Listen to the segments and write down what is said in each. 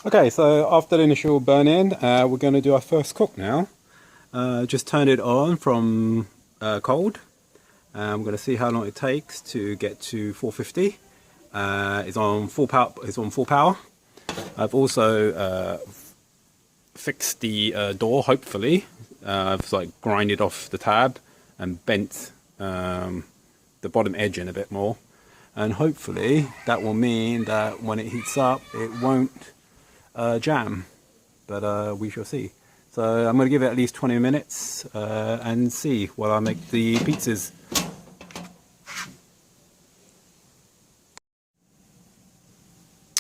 Okay, so after the initial burn-in, we're going to do our first cook now. Just turn it on from cold. I'm going to see how long it takes to get to 450. It's on full power. It's on full power. I've also fixed the door. Hopefully, I've like grinded off the tab and bent the bottom edge in a bit more, and hopefully that will mean that when it heats up, it won't jam, but we shall see. So I'm going to give it at least 20 minutes and see while I make the pizzas.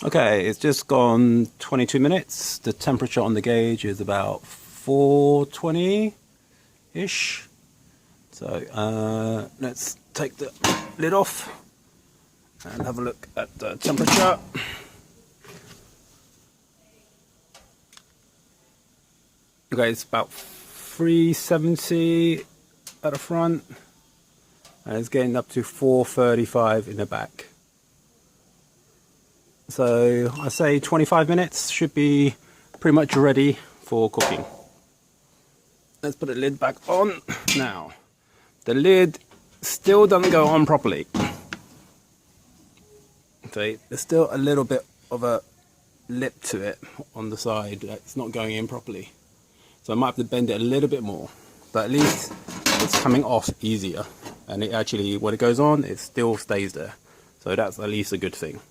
Okay, it's just gone 22 minutes. The temperature on the gauge is about 420-ish. So let's take the lid off and have a look at the temperature. Okay, it's about 370 at the front, and it's getting up to 435 in the back. So I say 25 minutes should be pretty much ready for cooking. Let's put the lid back on. Now, the lid still doesn't go on properly. Okay, there's still a little bit of a lip to it on the side that's not going in properly. So I might have to bend it a little bit more, but at least it's coming off easier. And it actually, when it goes on, it still stays there. So that's at least a good thing.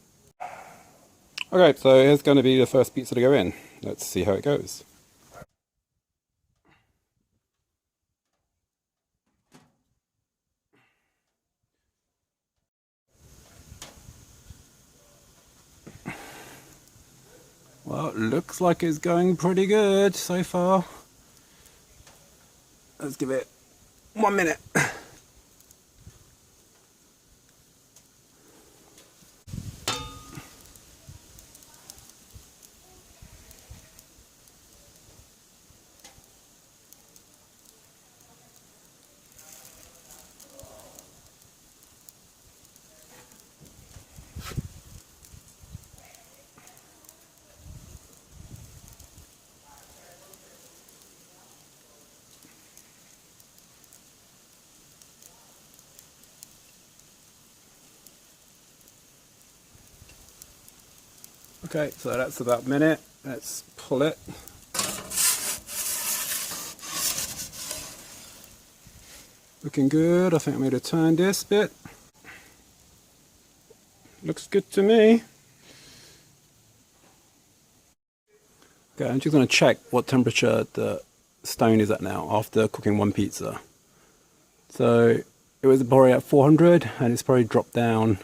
Okay, so here's going to be the first pizza to go in. Let's see how it goes. Well, it looks like it's going pretty good so far. Let's give it 1 minute. Okay, so that's about a minute. Let's pull it. Looking good. I think I'm going to turn this bit. Looks good to me. Okay, I'm just going to check what temperature the stone is at now after cooking one pizza. So it was probably at 400 and it's probably dropped down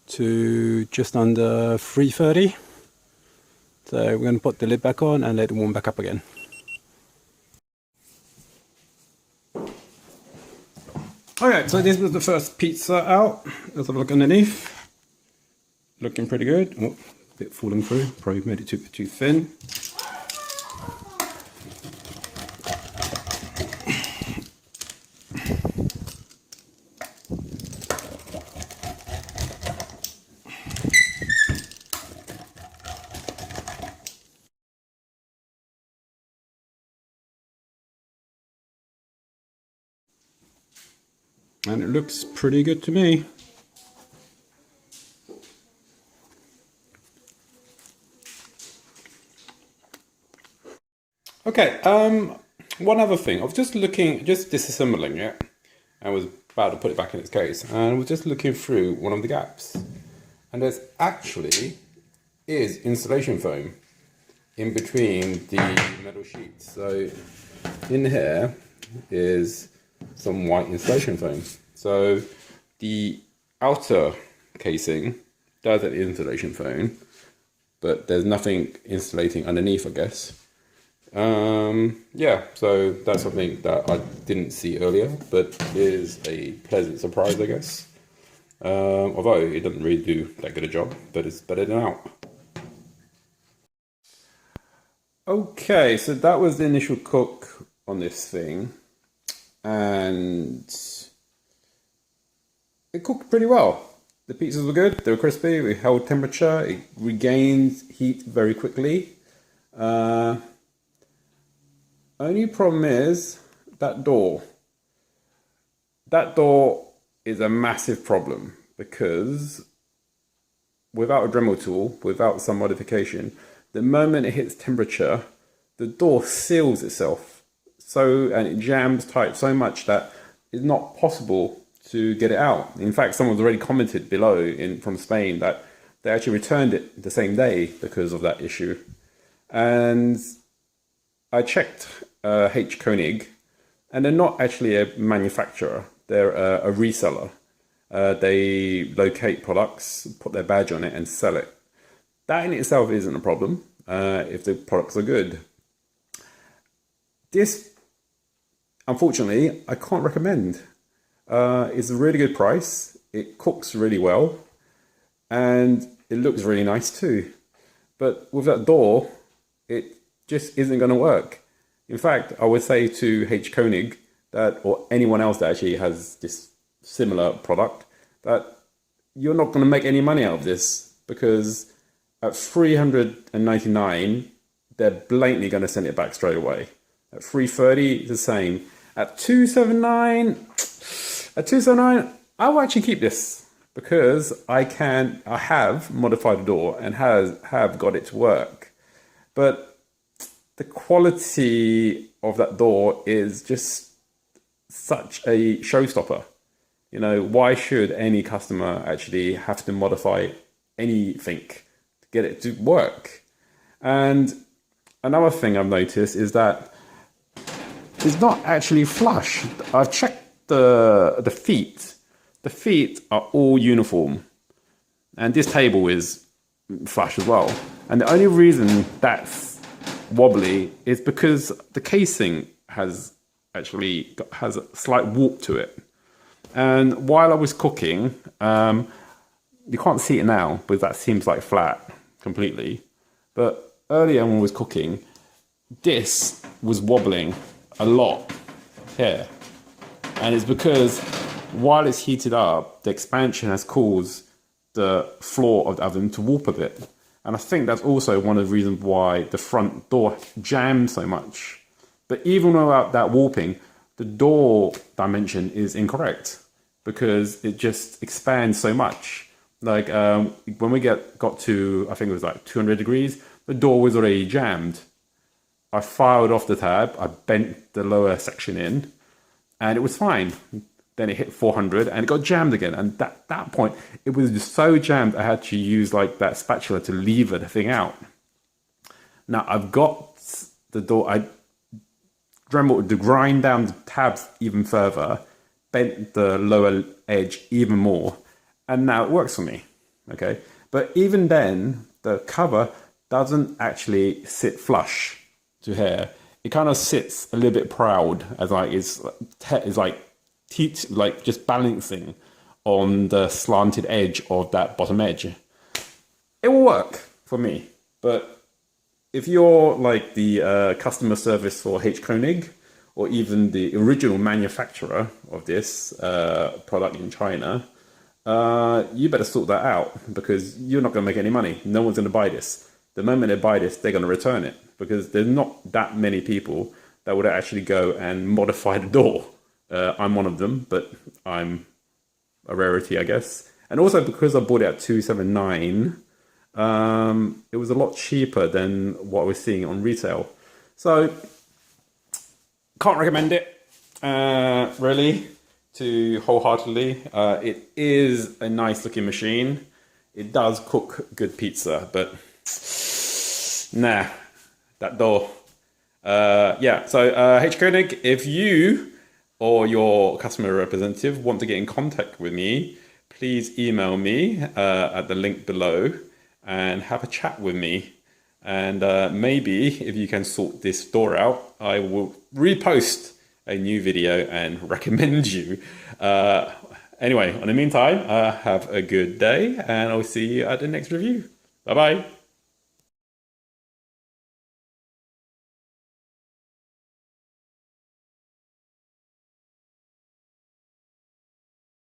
to just under 330. So we're going to put the lid back on and let it warm back up again. Okay, so this was the first pizza out. Let's have a look underneath. Looking pretty good. Oh, a bit falling through. Probably made it too thin. And it looks pretty good to me. Okay, one other thing. I was just looking, just disassembling it. I was about to put it back in its case. And I was just looking through one of the gaps. And there's actually is insulation foam in between the metal sheets. So in here is some white insulation foam. So the outer casing does have insulation foam, but there's nothing insulating underneath, I guess. Yeah, so that's something that I didn't see earlier, but is a pleasant surprise, I guess. Although it doesn't really do that good a job, but it's better than out. Okay, so that was the initial cook on this thing. And it cooked pretty well. The pizzas were good. They were crispy. We held temperature. It regained heat very quickly. Only problem is that door. That door is a massive problem because without a Dremel tool, without some modification, the moment it hits temperature, the door seals itself. And it jams tight so much that it's not possible to get it out. In fact, someone's already commented below from Spain that they actually returned it the same day because of that issue. And I checked Koenig, and they're not actually a manufacturer. They're a reseller. They locate products, put their badge on it, and sell it. That in itself isn't a problem if the products are good. This, unfortunately, I can't recommend. It's a really good price. It cooks really well, and it looks really nice too. But with that door, it just isn't going to work. In fact, I would say to Koenig that, or anyone else that actually has this similar product, that you're not going to make any money out of this, because at $399, they're blatantly going to send it back straight away. At $330, it's the same. At $279, I will actually keep this because I have modified the door and have got it to work. But the quality of that door is just such a showstopper. You know, why should any customer actually have to modify anything to get it to work? And another thing I've noticed is that it's not actually flush. I've checked the feet. The feet are all uniform, and this table is flush as well. And the only reason that's wobbly is because the casing has a slight warp to it. And while I was cooking, you can't see it now because that seems like flat completely. But earlier when I was cooking, this was wobbling a lot here. And it's because while it's heated up, the expansion has caused the floor of the oven to warp a bit. And I think that's also one of the reasons why the front door jammed so much. But even without that warping, the door dimension is incorrect because it just expands so much. Like when we got to, I think it was like 200 degrees, the door was already jammed. I filed off the tab, I bent the lower section in, and it was fine. Then it hit 400 and it got jammed again. And at that point, it was just so jammed, I had to use like that spatula to lever the thing out. Now I've got the door, I Dremel to grind down the tabs even further, bent the lower edge even more, and now it works for me, okay? But even then, the cover doesn't actually sit flush to here. It kind of sits a little bit proud, as like it's like just balancing on the slanted edge of that bottom edge. It will work for me, but if you're like the customer service for Koenig, or even the original manufacturer of this product in China, you better sort that out because you're not going to make any money. No one's going to buy this. The moment they buy this, they're going to return it because there's not that many people that would actually go and modify the door. I'm one of them, but I'm a rarity, I guess. And also because I bought it at $279, it was a lot cheaper than what we're seeing on retail. So can't recommend it really to wholeheartedly. It is a nice looking machine. It does cook good pizza, but nah, that door. Yeah, so Koenig, if you or your customer representative want to get in contact with me, please email me at the link below and have a chat with me. And maybe if you can sort this door out, I will repost a new video and recommend you. Anyway, in the meantime, have a good day and I'll see you at the next review. Bye-bye.